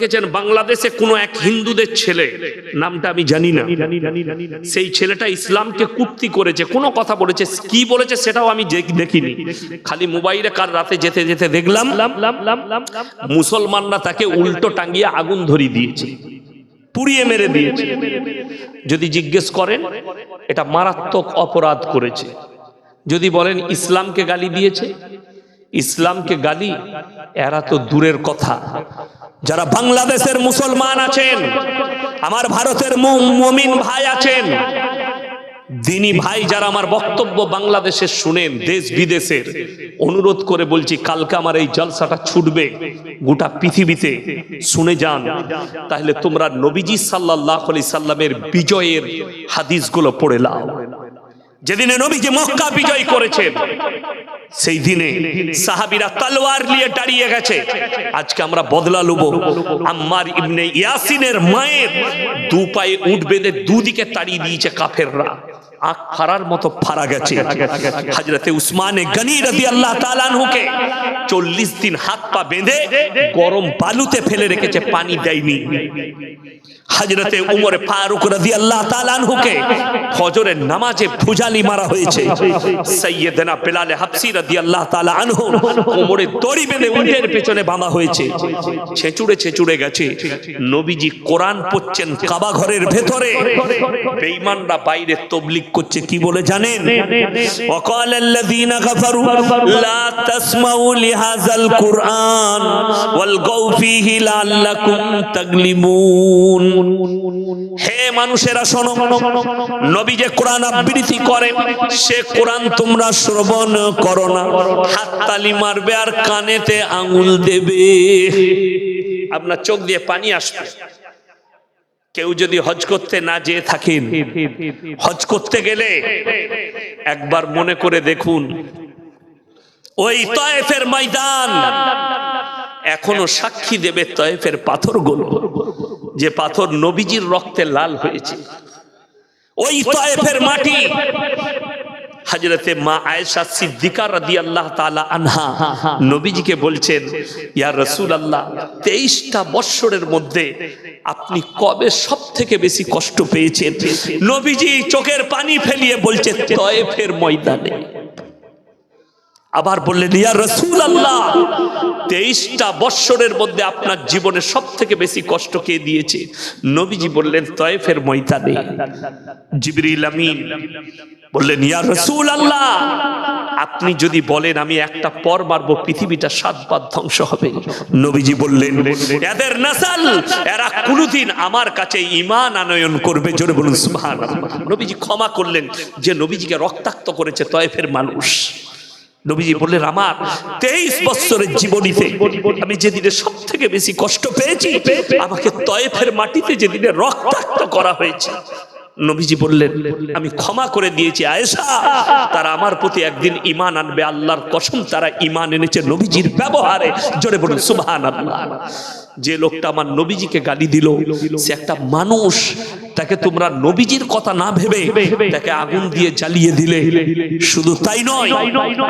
দেখেছেন বাংলাদেশে কোনো এক হিন্দুদের ছেলে, নামটা আমি জানি না, সেই ছেলেটা ইসলামকে কুর্তি করেছে, কোনো কথা বলেছে, কি বলেছে সেটাও আমি দেখিনি, খালি মোবাইলে কার রাতে যেতে যেতে দেখলাম মুসলমানরা তাকে উল্টো টাঙ্গিয়ে আগুন ধরিয়ে দিয়েছে, পুড়িয়ে মেরে দিয়েছে। যদি জিজ্ঞেস করেন এটা মারাত্মক অপরাধ করেছে। যদি বলেন ইসলামকে গালি দিয়েছে, ইসলামকে গালি এরা তো দূরের কথা, যারা বাংলাদেশের মুসলমান আছেন, আমার ভারতের মুমিন ভাই আছেন, দিনী ভাই যারা আমার বক্তব্য বাংলাদেশে শুনেন, দেশ বিদেশের, অনুরোধ করে বলছি কালকে আমার এই জলসাটা ছুটবে গোটা পৃথিবীতে, শুনে যান। তাহলে তোমরা নবীজি সাল্লাল্লাহু আলাইহি সাল্লামের বিজয়ের হাদিসগুলো পড়ে নাও। যেদিনে নবীজি মক্কা বিজয় করেছেন সেই দিনে সাহাবীরা তলোয়ার নিয়ে দাঁড়িয়ে গেছে। আজকে আমরা বদলা লব। আম্মার ইবনে ইয়াসিনের মায়ের দু পায়ে উট বেঁধে দুদিকে তাড়িয়ে দিয়েছে কাফেররা, আখ ফারার মতো ফারা গেছে। হযরতে উসমানে গনি রাদিয়াল্লাহু তাআলা আনহুকে 40 দিন হাত পা বেঁধে গরম বালুতে ফেলে রেখেছে, পানি দেয়নি। হযরতে উমর ফারুক রাদিয়াল্লাহু তাআলা আনহুকে ফজরের নামাজে ভুজালি মারা হয়েছে। সাইয়েদনা বেলাল হাবশী রাদিয়াল্লাহু তাআলা আনহু কোমরে দড়ি বেঁধে উটের পেছনে বাঁধা হয়েছে, ছেঁচুড়ে ছেঁচুড়ে গেছে। নবীজি কোরআন পড়ছেন কাবা ঘরের ভেতরে, বেঈমানরা বাইরে তাবলীগ করছে, কি বলে জানেন? ওয়াকালাল্লাযীনা কাফারু লা তাসমাউ লিহাযাল কুরআন ওয়ালগাউ ফীহি লাআল্লাকুম তাগলিবুন। হে মানুষেরা শোনো, নবী যে কোরআন আবৃত্তি করে সে কোরআন তোমরা শ্রবণ করো না, হাততালি মারবে আর কানেতে আঙুল দেবে, আপনার চোখ দিয়ে পানি আসবে। কেউ যদি হজ করতে না যেয়ে থাকেন, হজ করতে গেলে একবার মনে করে দেখুন, ওই তায়েফের ময়দান এখনো সাক্ষী দেবে তায়েফের পাথরগুলো, যে পাথর নবীজির রক্তে লাল হয়েছে। ওই তায়েফের মাটি হযরতে মা আয়েশা সিদ্দিকা রাদিয়াল্লাহু তাআলা আনহা নবীজিকে বলছেন, ইয়া রাসূলুল্লাহ 23টা বছরের মধ্যে আপনি কবে সবথেকে বেশি কষ্ট পেয়েছেন? নবীজি চোখের পানি ফেলিয়ে বলছে তায়েফের ময়দানে। আবার বললেন, ইয়া রাসূলুল্লাহ 23টা বছরের মধ্যে আপনার জীবনে সবথেকে বেশি কষ্ট কে দিয়েছে? নবীজি বললেন তায়েফের ময়দানে। জিবরিল আমিন বললেন, ইয়া রাসূলুল্লাহ আপনি যদি বলেন আমি একটা পর মারবো পৃথিবীটা 7 বার ধ্বংস হবে। নবীজি বললেন, এদের নসল এরা কোনদিন আমার কাছে ঈমান আনয়ন করবে, জোরে বলুন সুবহানাল্লাহ। নবীজি ক্ষমা করলেন যে নবীজিকে রক্তাক্ত করেছে তায়েফের মানুষ। নবীজি বললেন, আমার 23 বছরের জীবনীতে আমি যেদিনে সব থেকে বেশি কষ্ট পেয়েছি আমাকে তায়েফের মাটিতে যেদিনে রক্তাক্ত করা হয়েছে। নবীজি বললেন, আমি ক্ষমা করে দিয়েছি আয়েশা, তারা আমার প্রতি একদিন ঈমান আনবে। আল্লাহর কসম তারা ঈমান এনেছে নবীজির ব্যবহারে, জোরে বলুন সুবহানাল্লাহ। যে লোকটা আমার নবীজিকে গালি দিল সে একটা মানুষ, তাকে তোমরা নবীজির কথা না ভেবে তাকে আগুন দিয়ে জ্বালিয়ে দিলে। শুধু তাই নয়,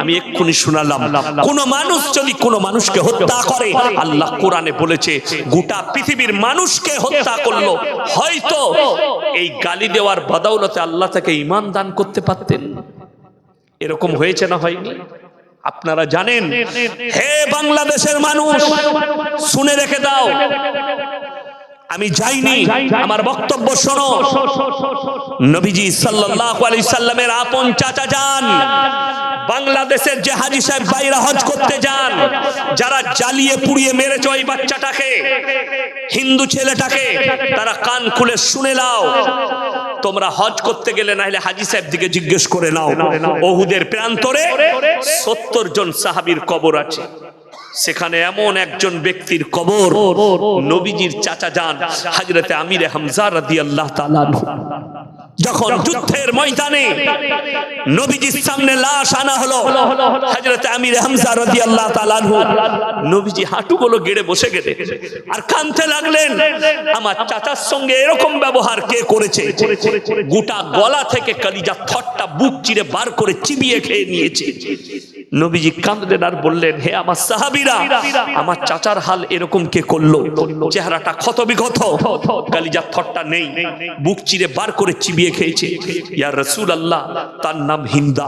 আমি এক্ষুনি শোনালাম, কোন মানুষ যদি কোন মানুষকে হত্যা করে, আল্লাহ কোরআনে বলেছে গোটা পৃথিবীর মানুষকে হত্যা করলো, হয়তো এই গালি দেওয়ার বদৌলতে আল্লাহ তাকে ঈমান দান করতে পারতেন। এরকম হয়েছে না হয়নি? আপনারা জানেন। হে বাংলাদেশের মানুষ শুনে রেখে দাও, আমি যাইনি, আমার বক্তব্য শোনো। নবীজি সাল্লাল্লাহু আলাইহি সাল্লামের আপন চাচা যান বাংলাদেশের যে হাজী সাহেব ভাইরা হজ করতে যান, যারা জ্বালিয়ে পুড়িয়ে মেরেছে ওই বাচ্চাটাকে, হিন্দু ছেলেটাকে, তারা কান খুলে শুনে নাও। তোমরা হজ করতে গেলে না হলে হাজী সাহেব দিকে জিজ্ঞেস করে নাও, উহুদের প্রান্তরে 70 জন সাহাবীর কবর আছে। সেখানে এমন একজন ব্যক্তির কবর, নবীজির চাচা যান হযরতে আমির হামজা রাদিয়াল্লাহু তাআলা আনহু। যখন যুদ্ধের ময়দানে নবীজির সামনে লাশ আনা হলো হযরতে আমির হামজা রাদিয়াল্লাহু তাআলা আনহু, নবীজি হাঁটুগুলো গেড়ে বসে গেলেন আর কাঁদতে লাগলেন, আমার চাচার সঙ্গে এরকম ব্যবহার কে করেছে? গোটা গলা থেকে কলিজা থরটা বুক চিরে বার করে চিবিয়ে খেয়ে নিয়েছে। নবীজি কাঁদলেন আর বললেন, হে আমার সাহাবীরা, আমার চাচার হাল এরকম কে করলো? চেহারাটা ক্ষত বিক্ষত, কালিজার থরটা নেই, বুক চিরে বার করে চিবিয়ে খেয়েছে। ইয়া রাসূলুল্লাহ, তার নাম হিন্দা,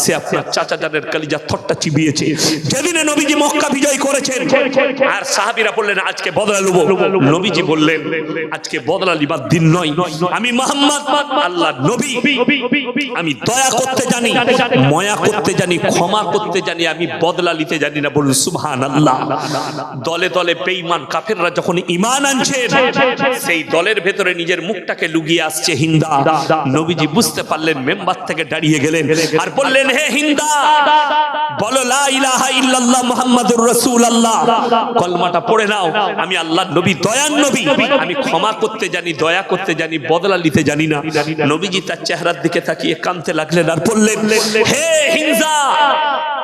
সে আপনার চাচা জানের কালিজার থরটা চিবিয়েছে যেদিনে নবীজি মক্কা বিজয় করেছেন। আর সাহাবীরা বললেন, আজকে বদলা নেব। নবীজি বললেন, আজকে বদলা লিবার দিন নয়, আমি মুহাম্মদ আল্লাহর নবী, আমি দয়া করতে জানি, মায়া করতে জানি, ক্ষমা করতে জানি, আমি বদলা নিতে জানি না। বলুন সুবহানাল্লাহ। দলে দলে বেঈমান কাফেররা যখন ঈমান আনছে, সেই দলের ভেতরে নিজের মুখটাকে লুকিয়ে আসছে হিন্দা। নবীজি বুঝতে পারলেন, মেম্বার থেকে দাঁড়িয়ে গেলেন আর বললেন, হে হিন্দা, বলো লা ইলাহা ইল্লাল্লাহ মুহাম্মাদুর রাসূলুল্লাহ, কলমাটা পড়ে নাও। আমি আল্লাহর নবী, দয়ার নবী, আমি ক্ষমা করতে জানি, দয়া করতে জানি, বদলা নিতে জানি না। নবীজি তার চেহারার দিকে তাকিয়ে কাঁদতে লাগলেন আর বললেন, হে হিন্দা,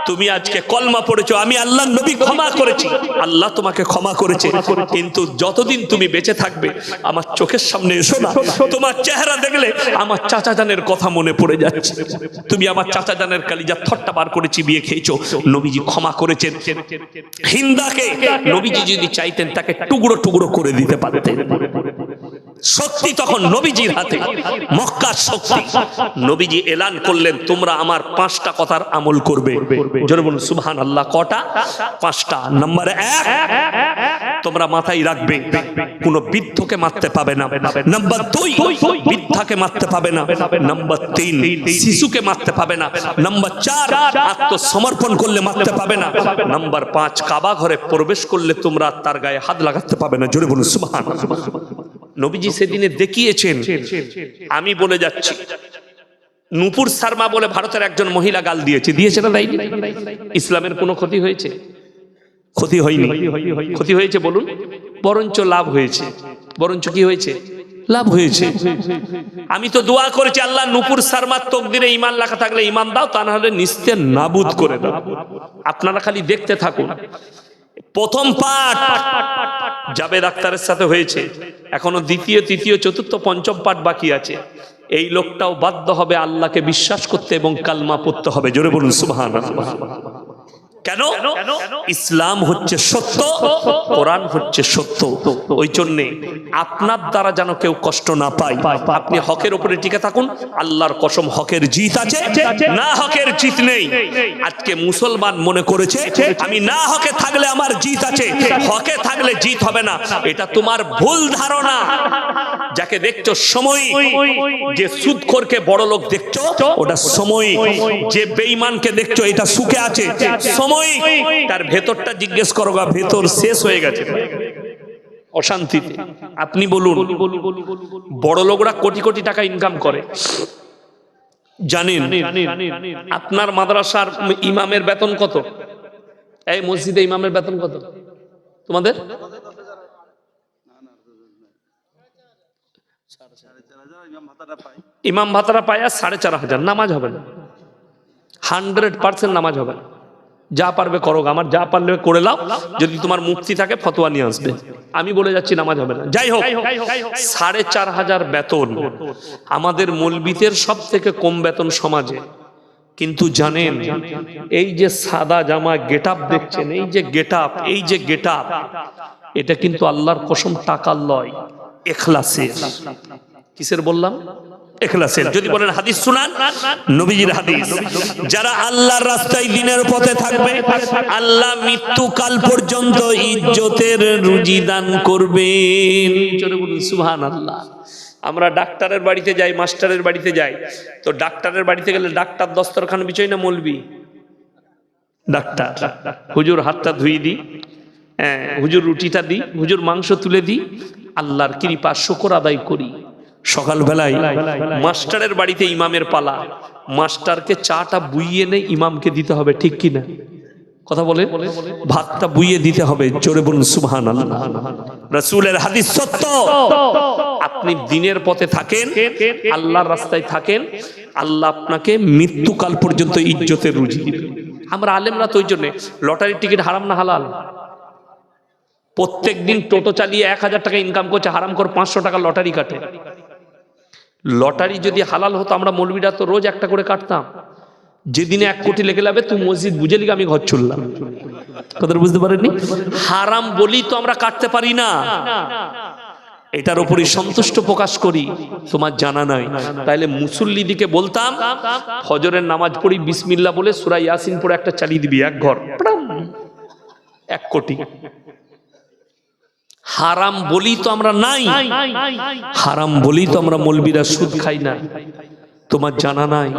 তুমি আজকে কলমা পড়েছো, আমি আল্লাহর নবী ক্ষমা করেছি, আল্লাহ তোমাকে ক্ষমা করেছে, কিন্তু যতদিন তুমি বেঁচে থাকবে আমার চোখের সামনে এসো না। তোমার চেহারা দেখলে আমার চাচা জানের কথা মনে পড়ে যাচ্ছে। তুমি আমার চাচা জানের কালিজার থরটা বার করে চিবিয়ে খেয়েছো। নবীজি ক্ষমা করেছেন হিন্দাকে। নবীজি যদি চাইতেন তাকে টুকরো টুকরো করে দিতে পারতেন। শক্তি তখন নবীজির হাতে, মক্কার শক্তি। নবীজি এলান করলেন, তোমরা আমার 5টা কথার আমল করবে। জোরে বলুন সুবহানাল্লাহ। কটা? 5টা। নাম্বার 1, তোমরা মাথায় রাখবে, কোন বৃদ্ধকে মারতে পাবে না। নাম্বার 2, বৃদ্ধাকে মারতে পাবে না। নাম্বার 3, শিশুকে মারতে পাবে না। নাম্বার 4, আত্মসমর্পণ করলে মারতে পাবে না। নাম্বার 5, কাবা ঘরে প্রবেশ করলে তোমরা তার গায়ে হাত লাগাতে পাবে না। জোরে বলুন সুবহানাল্লাহ। নবীজি সেদিনে দেখিয়েছেন। আমি বলে যাচ্ছি, নূপুর শর্মা বলে ভারতের একজন মহিলা গাল দিয়েছে, দিয়েছে না? তাই ইসলামের কোনো ক্ষতি হয়েছে? ক্ষতি হয়নি। ক্ষতি হয়েছে বলুন? বরঞ্চ লাভ হয়েছে। বরঞ্চ কি হয়েছে? লাভ হয়েছে। আমি তো দোয়া করেছি, আল্লাহ নূপুর শর্মার তকদিরে ঈমান লেখা থাকলে ঈমান দাও, তা না হলে নিস্তে নাবুদ করে দাও। আপনারা খালি দেখতে থাকুন। প্রথম পাঠ জাবেদ আখতারের সাথে হয়েছে, এখনো দ্বিতীয়, তৃতীয়, চতুর্থ, পঞ্চম পাঠ বাকি আছে। এই লোকটাও বাধ্য হবে আল্লাহকে বিশ্বাস করতে এবং কালমা পড়তে হবে। জোরে বলুন সুবহানাল্লাহ। কেন? ইসলাম হচ্ছে সত্য, কোরআন হচ্ছে সত্য। ওই জন্য আপনার দ্বারা যেন কেউ কষ্ট না পায়, আপনি হকের উপরে টিকে থাকুন। আল্লাহর কসম, হকের জিত আছে, না হকের জিত নেই। আজকে মুসলমান মনে করেছে আমি না হকে থাকলে আমার জিত আছে, হকে থাকলে জিত হবে না। এটা তোমার ভুল ধারণা। যাকে দেখছো সময়িক, যে সুদখোরকে বড় লোক দেখছো ওটা সময়িক, যে বেঈমানকে দেখছো এটা সুখে আছে সময়িক। তার ভেতরটা জিজ্ঞেস করো, ভেতর শেষ হয়ে গেছে অশান্তিতে। আপনি বলুন, বড় লোকরা কোটি কোটি টাকা ইনকাম করে, জানেন? আপনার মাদ্রাসার ইমামের বেতন কত? এই মসজিদে ইমামের বেতন কত তোমাদের? ইমাম ভাতাটা পায় আর 4,500। নামাজ হবে না, 100% নামাজ হবে না। যা পারবে করো, আমার যা পারলে করে লাও। যদি তোমার মুক্তি থাকে ফতোয়া নিয়ে আসবে। আমি বলে যাচ্ছি নামাজ হবে না। যাই হোক, 4,500 বেতন আমাদের মৌলবীদের সব থেকে কম বেতন সমাজে। কিন্তু জানেন, এই যে সাদা জামা গেটআপ দেখছেন, এই যে গেটআপ, এই যে গেটআপ, এটা কিন্তু আল্লাহর কসম টাকার লয়, ইখলাসের। কিসের বললাম? ইখলাসের। যদি বলেন হাদিস শুনান, নবীজির হাদিস, যারা আল্লাহর রাস্তায় দিনের পথে থাকবে আল্লাহ মৃত্যুকাল পর্যন্ত ইজ্জতের রুজি দান করবেন। জোরে বলুন সুবহানাল্লাহ। আমরা ডাক্তারের বাড়িতে যাই, মাস্টারের বাড়িতে যাই, তো ডাক্তারের বাড়িতে গেলে ডাক্তার দস্তরখান বিছাই না মৌলবি? ডাক্তার, হুজুর হাতটা ধুই দিই, হুজুর রুটিটা দিই, হুজুর মাংস তুলে দিই, আল্লাহর কৃপা শুকর আদায় করি। সকালবেলায় মাস্টারের বাড়িতে ইমামের পালা, মাস্টারকে চাটা বুইয়ে নেই, ইমামকে দিতে হবে, ঠিক কিনা? কথা বলে, ভাতটা বুইয়ে দিতে হবে। জোরে বলুন সুবহানাল্লাহ। রাসূলের হাদিস সত্য। আপনি দিনের পথে থাকেন, আল্লাহর রাস্তায় থাকেন, আল্লাহ আপনাকে মৃত্যুকাল পর্যন্ত ইজ্জতের রুজি দিবেন। আমরা আলেমরা তো ওই জন্য, লটারির টিকিট হারাম না হালাল? প্রত্যেক দিন টোটো চালিয়ে 1,000 টাকা ইনকাম করছে, হারাম করে 500 টাকা লটারি কাটে। লটারি যদি হালাল হতো আমরা মৌলবীরা তো রোজ একটা করে কাটতাম। যেদিনে 1 কোটি লেগে যাবে তুই মসজিদ বুঝে লিখে আমি ঘর চললাম। কথা বুঝতে পারেননি? হারাম বলি তো আমরা কাটতে পারি না, এটার উপরই সন্তুষ্ট প্রকাশ করি, তোমার জানা নাই। তাইলে মুসল্লিদিকে বলতাম ফজরের নামাজ পড়ি বিসমিল্লাহ বলে সূরা ইয়াসিন পড়ে একটা চালিয়ে দিবি, এক ঘর 1 কোটি। হারাম বলি তো আমরা নাই, হারাম বলি তো আমরা মৌলবীরা সুদ খাই না, তোমার জানা নাই।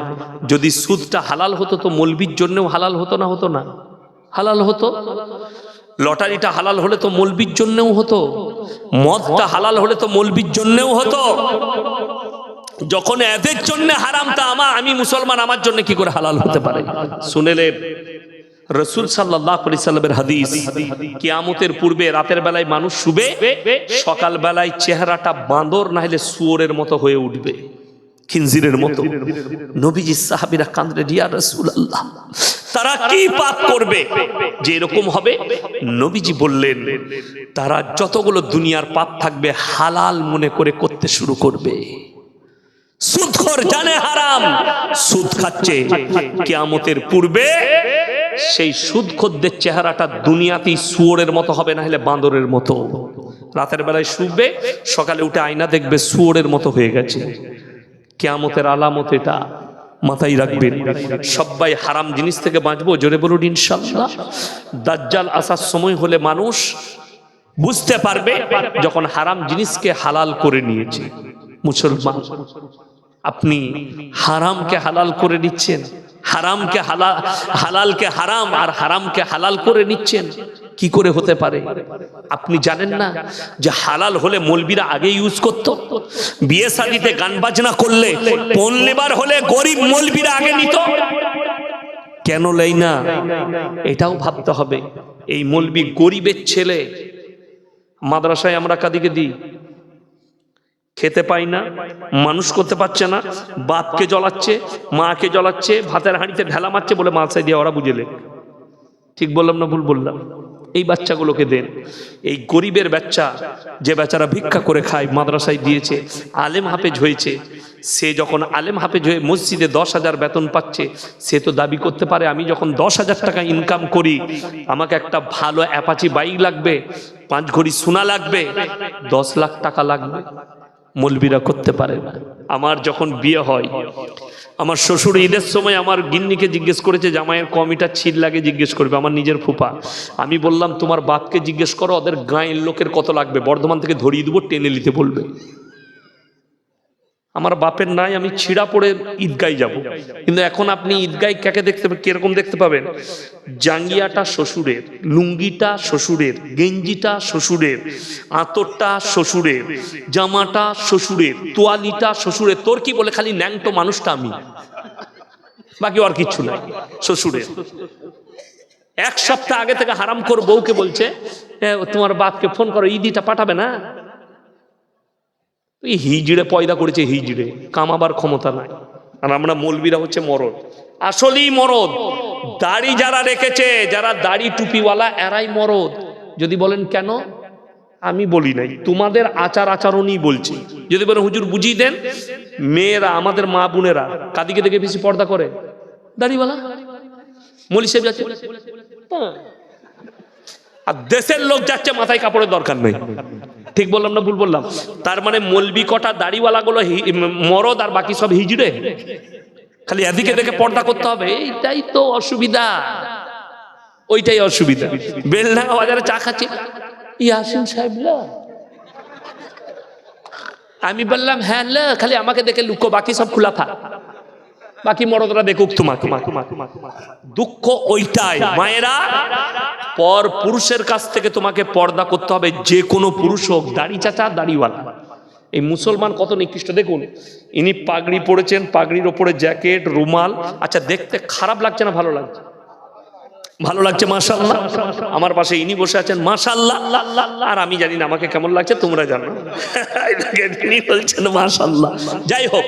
যদি সুদটা হালাল হতো তো মৌলবীর জন্যও হালাল হতো না? হতো না? হালাল হতো। লটারিটা হালাল হলে তো মৌলবীর জন্যও হতো, মদটা হালাল হলে তো মৌলবীর জন্যও হতো। যখন এদের জন্য হারামটা আমি মুসলমান, আমার জন্য কি করে হালাল হতে পারে? শুনেলে রাসূল সাল্লাল্লাহু আলাইহি সাল্লামের হাদিস, কিয়ামতের পূর্বে রাতের বেলায় মানুষ শুবে, সকাল বেলায় চেহারাটা বাঁদর না হলে শুয়োরের মতো হয়ে উঠবে, খিনজিরের মতো। নবীজি সাহাবীরা কাঁদলেন, ইয়া রাসূলুল্লাহ তারা কি পাপ করবে যে এরকম হবে? নবীজি বললেন, তারা যতগুলো দুনিয়ার পাপ থাকবে হালাল মনে করে করতে শুরু করবে। সুদখোর জানে হারাম, সুদ খাচ্ছে, কিয়ামতের পূর্বে সেই সুদখোরদের চেহারাটা দুনিয়াতেই শুয়োরের মতো হবে, না হলে বাঁদরের মতো। রাতের বেলায় শুবে, সকালে উঠে আয়না দেখবে শুয়োরের মতো হয়ে গেছে। কিয়ামতের আলামত এটা, মাথায় রাখবেন। সবাই হারাম জিনিস থেকে বাঁচবো, জোরে বলুন ইনশাআল্লাহ। দাজ্জাল আসার সময় হলে মানুষ বুঝতে পারবে যখন হারাম জিনিসকে হালাল করে নিয়েছে। মুসলমান, আপনি হারামকে হালাল করে নিচ্ছেন, হারামকে হালালকে হারাম আর হারামকে হালাল করে নিচ্ছেন, কি করে হতে পারে? আপনি জানেন না যে হালাল হলে মৌলবীরা আগে ইউজ করত? বিয়ে শাদীতে গান বাজনা করলে পণ লেবার হলে গরিব মৌলবীরা আগে নিত, কেন লেই না? এটাও ভাবতে হবে। এই মৌলবী গরিবের ছেলে, মাদ্রাসায় আমরা কাদিকে দিই, খেতে পাই না, মানুষ করতে পারছে না, বাপকে জ্বলাচ্ছে, মাকে জ্বলাচ্ছে, ভাতের হাঁড়িতে ঢেলা মারছে বলে মালসাই দিয়ে ওরা বুঝেলে। ঠিক বললাম না ভুল বললাম? এই বাচ্চাগুলোকে দেন। এই গরিবের বাচ্চা, যে বেচারা ভিক্ষা করে খায়, মাদ্রাসায় দিয়েছে, আলেম হাফেজ হয়েছে, সে যখন আলেম হাফেজ হয়ে মসজিদে 10,000 বেতন পাচ্ছে, সে তো দাবি করতে পারে আমি যখন 10,000 টাকা ইনকাম করি, আমাকে একটা ভালো অ্যাপাচি বাইক লাগবে, 5 ঘড়ি সোনা লাগবে, 10 লাখ টাকা লাগবে। মৌলবীরা করতে পারে না। আমার যখন বিয়ে হয়, আমার শ্বশুর ঈদের সময় আমার গিন্নিকে জিজ্ঞেস করেছে জামাইয়ের কমিটা ছিল লাগে, জিজ্ঞেস করবে আমার নিজের ফুপা। আমি বললাম তোমার বাপকে জিজ্ঞেস করো ওদের গাঁয়ের লোকের কত লাগবে, বর্ধমান থেকে ধরিয়ে দেবো, টেনে নিতে বলবে। আমার বাপের নাই, আমি ছিঁড়া পড়ে ঈদগায় যাব। কিন্তু এখন আপনি ঈদগায় কাকে দেখতে, কিরকম দেখতে পাবেন? জাঙ্গিয়াটা শ্বশুরের, লুঙ্গিটা শ্বশুরের, গেঞ্জিটা শ্বশুরের, আতরটা শ্বশুরের, জামাটা শ্বশুরের, তোয়ালিটা শ্বশুরের। তোর কি বলে? খালি ন্যাংটো মানুষটা আমি, বাকি আর কিচ্ছু নাই, শ্বশুরের। 1 সপ্তাহ আগে থেকে হারাম কর বউকে বলছে তোমার বাপকে ফোন করো, ঈদিটা পাঠাবে না। হিজড়ে পয়দা করেছে, হিজড়ে কামাবার ক্ষমতা নাই। আর আমরা মৌলবীরা হচ্ছে মরদ, আসলেই মরদ। দাড়ি যারা রেখেছে, যারা দাড়ি টুপিওয়ালা, এরাই মরদ। যদি বলেন কেন, আমি বলি নাই, তোমাদের আচার আচরণই বলছি। যদি বলেন হুজুর বুঝিয়ে দেন, মেয়েরা, আমাদের মা বোনেরা কাদিকে দেখে বেশি পর্দা করে? দাড়িওয়ালা মৌলী সাহেব যাচ্ছে, আর দেশের লোক যাচ্ছে মাথায় কাপড়ের দরকার নেই। ঠিক বললাম না ভুল বললাম? তার মানে মৌলবি কটা দাড়িওয়ালা গুলো মরদ আর বাকি সব হিজড়ে, খালি এদিকে দেখে পর্দা করতে হবে। এইটাই তো অসুবিধা, ওইটাই অসুবিধা। বেলডাঙ্গা বাজারে চা খাচ্ছে, ইয়াসিন সাহেব লা, আমি বললাম হ্যাঁ লা, খালি আমাকে দেখে লুকো, বাকি সব খোলা থাক, বাকি মরদরা দেখুক তোমাকে। দুঃখ ওইটাই মায়েরা, পর পুরুষের কাছ থেকে তোমাকে পর্দা করতে হবে, যে কোনো পুরুষ হোক, দাড়ি চাচা দাড়িওয়ালা। এই মুসলমান কত নিকৃষ্ট দেখুন, ইনি পাগড়ি পরেছেন, পাগড়ির ওপরে জ্যাকেট, রুমাল। আচ্ছা দেখতে খারাপ লাগছে না ভালো লাগছে? ভালো লাগছে মাশাআল্লাহ। আমার পাশে ইনি বসে আছেন মাশাআল্লাহ, আর আমি জানি না আমাকে কেমন লাগছে, তোমরা জানো। ইনি বলছেন মাশাআল্লাহ। যাই হোক,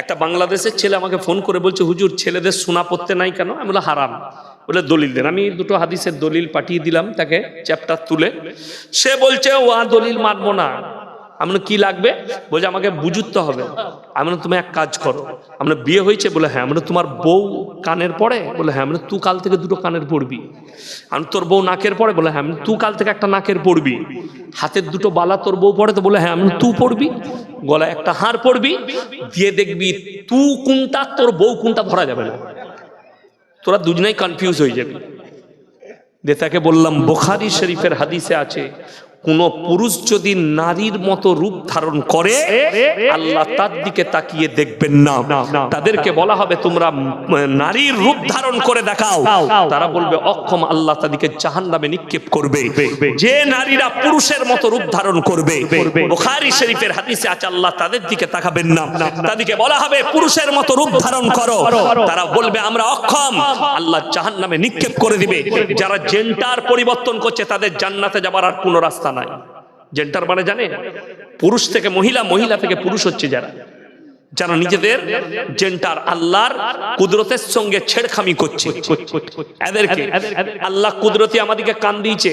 একটা বাংলাদেশের ছেলে আমাকে ফোন করে বলছে হুজুর ছেলেদের সোনা পড়তে নাই কেন? আমি বললাম হারাম। বলে দলিল দেন। আমি 2টো হাদিসের দলিল পাঠিয়ে দিলাম তাকে, চ্যাপ্টার তুলে। সে বলছে ও দলিল মানবো না, আমি কি লাগবে? বলছে আমাকে বুঝতে হবে। আমি তুমি এক কাজ করো, আমরা বিয়ে হয়েছে? বলে হ্যাঁ। আমরা তোমার বউ কানের পড়ে? বলে হ্যাঁ। আমরা তুই কাল থেকে দুটো কানের পড়বি। আমি তোর বউ নাকের পড়ে? বলে হ্যাঁ। তুই কাল থেকে একটা নাকের পড়বি। হাতের দুটো বালা তোর বউ পড়ে? তো বলে হ্যাঁ। আমি তুই পড়বি। গলায় একটা হার পড়বি, দিয়ে দেখবি তুই কোনটা তোর বউ কোনটা ধরা যাবে না, তোরা দুজনেই কনফিউজ হয়ে যাবি। তাকে বললাম বুখারী শরীফের হাদিসে আছে, কোন পুরুষ যদি নারীর মতো রূপ ধারণ করে আল্লাহ তার দিকে তাকিয়ে দেখবেন না। তাদেরকে বলা হবে তোমরা নারীর রূপ ধারণ করে দেখাও, তারা বলবে অক্ষম, আল্লাহ তাদেরকে জাহান্নামে নিক্ষেপ করবে। যে নারীরা পুরুষের মতো রূপ ধারণ করবে, বুখারী শরীফের হাদিসে আছে, আল্লাহ তাদের দিকে তাকাবেন না। তাদেরকে বলা হবে পুরুষের মতো রূপ ধারণ করো, তারা বলবে আমরা অক্ষম, আল্লাহ জাহান্নামে নিক্ষেপ করে দিবে। যারা জেন্ডার পরিবর্তন করছে তাদের জান্নাতে যাবার আর কোনো রাস্তা নাই। জেন্ডার মানে জানে, পুরুষ থেকে মহিলা, মহিলা থেকে পুরুষ হচ্ছে যারা, যারা নিজেদের জেন্ডার আল্লাহর কুদরতের সঙ্গে ছেড়খামি করছে। এদেরকে আল্লাহ কুদরতি আমাদেরকে কান দিয়েছে,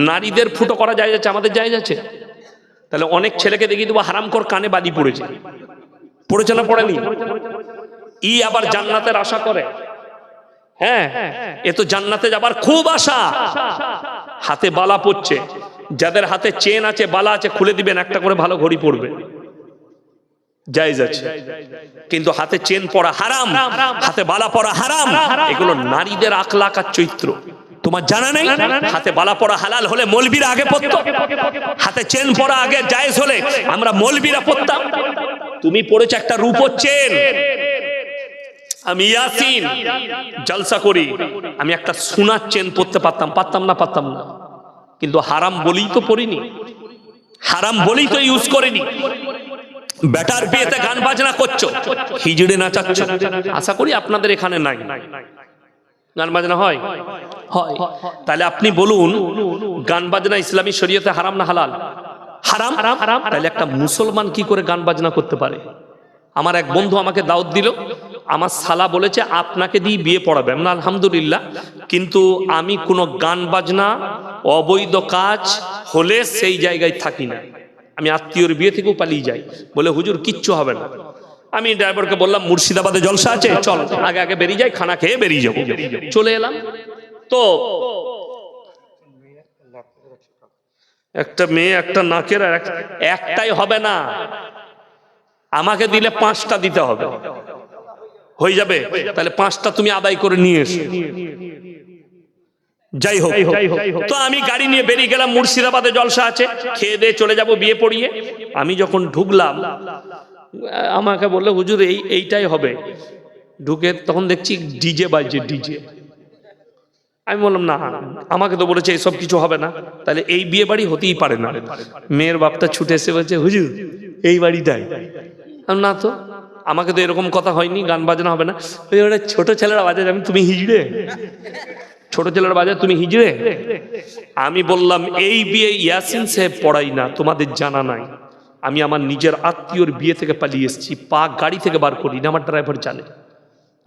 নারীদের ফুটো করা যায় যাচ্ছে, আমাদের যায় যাচ্ছে। তাহলে অনেক ছেলেকে দেখিয়ে দেবো হারামখোর কানে বালি পড়েছে, পড়েছে না পড়েনি? ই আবার জান্নাতের আশা করে। হ্যাঁ, এ তো জান্নাতে যাবার খুব আশা। হাতে বালা পড়ছে, যাদের হাতে চেন আছে, বালা আছে, খুলে দিবেন, একটা করে ভালো ঘড়ি পড়বে, জায়েজ আছে। কিন্তু হাতে চেন পরা হারাম, হাতে বালা পরা হারাম। এগুলো নারীদের আখলাক আর চরিত্র। তোমার জানা নেই? হাতে বালা পরা হালাল হলে মৌলবীরা আগে পড়তো, হাতে চেন পরা আগে জায়েজ হলে আমরা মৌলবীরা পড়তাম। তুমি পড়েছ একটা রূপোর চেন। আমি ইয়াসিন জলসা করি, আমি একটা সোনার চেন পড়তে পারতাম, পারতাম না? পারতাম না। কিন্তু হারাম বলেই তো পড়িনি, হারাম বলেই তো ইউজ করিনি। বেটার বিয়েতে গান বাজনা করছো, হিজড়ে নাচাচ্ছ। আশা করি আপনাদের এখানে নাই, গান বাজনা হয়? হয়। তাহলে আপনি বলুন, গান বাজনা ইসলামী শরীয়তে হারাম না হালাল? হারাম। তাহলে একটা মুসলমান কি করে গান বাজনা করতে পারে? আমার এক বন্ধু আমাকে দাওয়াত দিল, আমার শালা বলেছে আপনাকে দিয়ে বিয়ে পড়াবে। আমরা আলহামদুলিল্লাহ, কিন্তু আমি কোনো গান বাজনা অবৈধ কাজ হলে সেই জায়গায় থাকি না। আমি আত্মীয়র বিয়ে থেকেও পালিয়ে যাই। বলে হুজুর কিচ্ছু হবে না। আমি ড্রাইভারকে বললাম মুর্শিদাবাদে জলসা আছে, চল আগে আগে বেরিয়ে যাই, খানা খেয়ে বেরিয়ে যাবো। চলে এলাম তো একটা মেয়ে, একটা নাকের, একটাই হবে না, আমাকে দিলে 5টা দিতে হবে। হয়ে যাবে? তাহলে 5টা তুমি আদায় করে নিয়ে এসো। যাই হোক, তো আমি গাড়ি নিয়ে বেরিয়ে গেলাম, মুর্শিদাবাদে জলসা আছে, খেয়ে দিয়ে চলে যাব বিয়ে পড়িয়ে। আমি যখন ঢুকলাম, আমাকে বললো হুজুর এইটাই হবে। ঢুকে তখন দেখছি ডিজে বাজছে, ডিজে। আমি বললাম না, আমাকে তো বলেছে এসব কিছু হবে না, তাহলে এই বিয়ে বাড়ি হতেই পারে না। মেয়ের বাপটা ছুটে এসে বলছে হুজুর এই বাড়িটাই। না তো, আমাকে তো এরকম কথা হয়নি, গান বাজনা হবে না। ছোট ছেলেরা বাজে, তুমি হিজড়ে? ছোট ছেলেরা বাজে, তুমি হিজড়ে? আমি বললাম এই বিয়ে ইয়াসিন সাহেব পড়াই না, তোমাদের জানা নাই। আমি আমার নিজের আত্মীয়র বিয়ে থেকে পালিয়ে এসেছি, পা গাড়ি থেকে বার করি না, আমার ড্রাইভার জানে।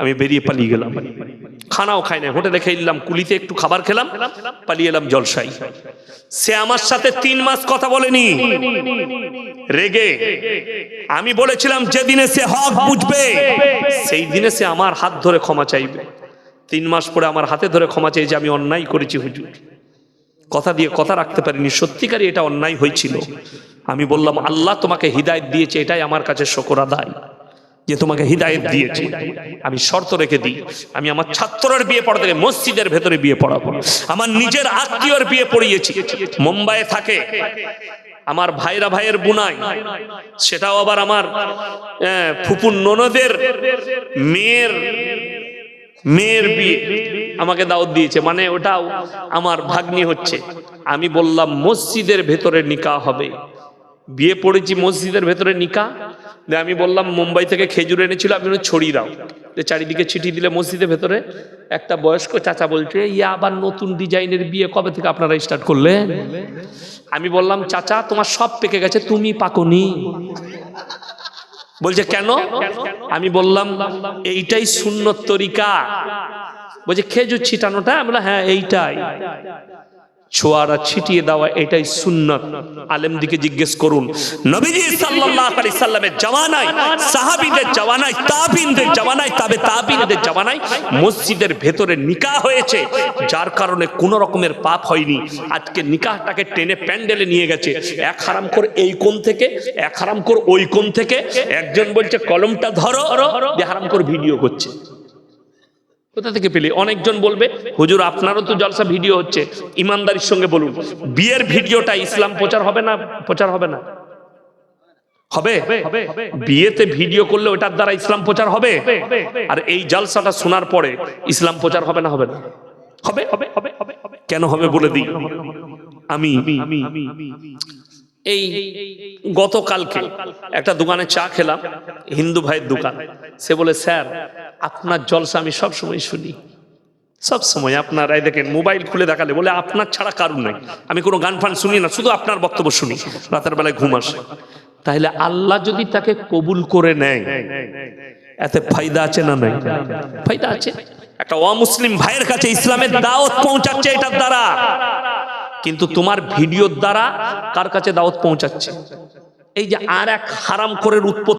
আমি বেরিয়ে পালিয়ে গেলাম, খানাও খাই না, হোটেলে খেয়ে নিলাম, কুলিতে একটু খাবার খেলাম, পালিয়ে এলাম জলসাই। সে আমার সাথে 3 মাস কথা বলেনি, রেগে। আমি বলেছিলাম যেদিনে সে হক বুঝবে সেই দিনে সে আমার হাত ধরে ক্ষমা চাইবে। 3 মাস পরে আমার হাতে ধরে ক্ষমা চাইছে, আমি অন্যায় করেছি হুজুর, কথা দিয়ে কথা রাখতে পারিনি, সত্যিকারই এটা অন্যায় হয়েছিল। আমি বললাম আল্লাহ তোমাকে হিদায়াত দিয়েছে, এটাই আমার কাছে শুকর আদায় যে তোমাকে হিদায়াত দিয়েছে। আমি শর্ত রেখে দিই, আমি আমার ছাত্রের বিয়ে পড়াতে মসজিদের ভেতরে বিয়ে পড়াবো। আমার নিজের আত্মীয়র বিয়ে পড়িয়েছি, মুম্বাইয়ে থাকে আমার ভাইরা, ভাইয়ের বুনাই, সেটাও আবার আমার ফুপুর ননদের মেয়ের বিয়ে আমাকে দাওয়াত দিয়েছে, মানে ওটাও আমার ভাগ্নি হচ্ছে। আমি বললাম মসজিদের ভেতরে নিকাহ হবে, বিয়ে পড়েছি মসজিদের ভেতরে নিকাহ। আমি বললাম মুম্বাই থেকে খেজুর এনেছিল, আমি ছড়িয়ে দাও, চারিদিকে ছিটি দিলে মসজিদের ভেতরে। একটা বয়স্ক চাচা বলছে ইয়া আবার নতুন ডিজাইনের বিয়ে কবে থেকে আপনারা স্টার্ট করলেন? আমি বললাম চাচা তোমার সব পেকে গেছে, তুমি পাকোনি। বলছে কেন? আমি বললাম এইটাই সুন্নত তরিকা। বলছে খেজুর ছিটানোটা? আমরা হ্যাঁ এইটাই। ছোঁয়ারা ছিটিয়ে দেওয়া এটাই সুন্নাত। আলেমদিকে জিজ্ঞেস করুন, নবীজি সাল্লাল্লাহু আলাইহি সাল্লামের জামানায়, সাহাবীদের জামানায়, তাবিঈনদের জামানায়, তাবে তাবিঈনদের জামানায় মসজিদের ভেতরে নিকাহ হয়েছে, যার কারণে কোনো রকমের পাপ হয়নি। আজকে নিকাহটাকে টেনে প্যান্ডেলে নিয়ে গেছে, এক হারামখোর এই কোণ থেকে, এক হারামখোর ওই কোণ থেকে, একজন বলছে কলমটা ধরো, যে হারামখোর ভিডিও করছে। কোথা থেকে পেলে? অনেকজন বলবে, হুজুর আপনারও তো জলসা ভিডিও হচ্ছে, ইমানদারির সঙ্গে বলুন, বিয়ের ভিডিওটা ইসলাম প্রচার হবে না? প্রচার হবে না? হবে। বিয়েতে ভিডিও করলে ওটার দ্বারা ইসলাম প্রচার হবে? আর এই জলসাটা শোনার পরে ইসলাম প্রচার হবে না? হবে না? হবে। কেন হবে বলে দিই। আমি এই গতকালকে একটা দোকানে চা খেলাম, হিন্দু ভাইয়ের দোকান। সে বলে, স্যার আপনার জলসা আমি সব সময় শুনি, সব সময় আপনার, এই দেখেন মোবাইল খুলে দেখালে বলে আপনার ছাড়া কারণ নাই, আমি কোনো গান ফান শুনি না, শুধু আপনার বক্তব্য শুনি, রাতের বেলায় ঘুম আসে। তাহলে আল্লাহ যদি তাকে কবুল করে নেয়, এতে ফায়দা আছে না নাই? ফায়দা আছে। একটা অমুসলিম ভাইয়ের কাছে ইসলামের দাওয়াত পৌঁছাচ্ছে এটার দ্বারা, কিন্তু তোমার ভিডিওর দ্বারা কার কাছে দাওয়াত পৌঁছাচ্ছে? এই যে আর এক হারামখোরের উৎপত্তি।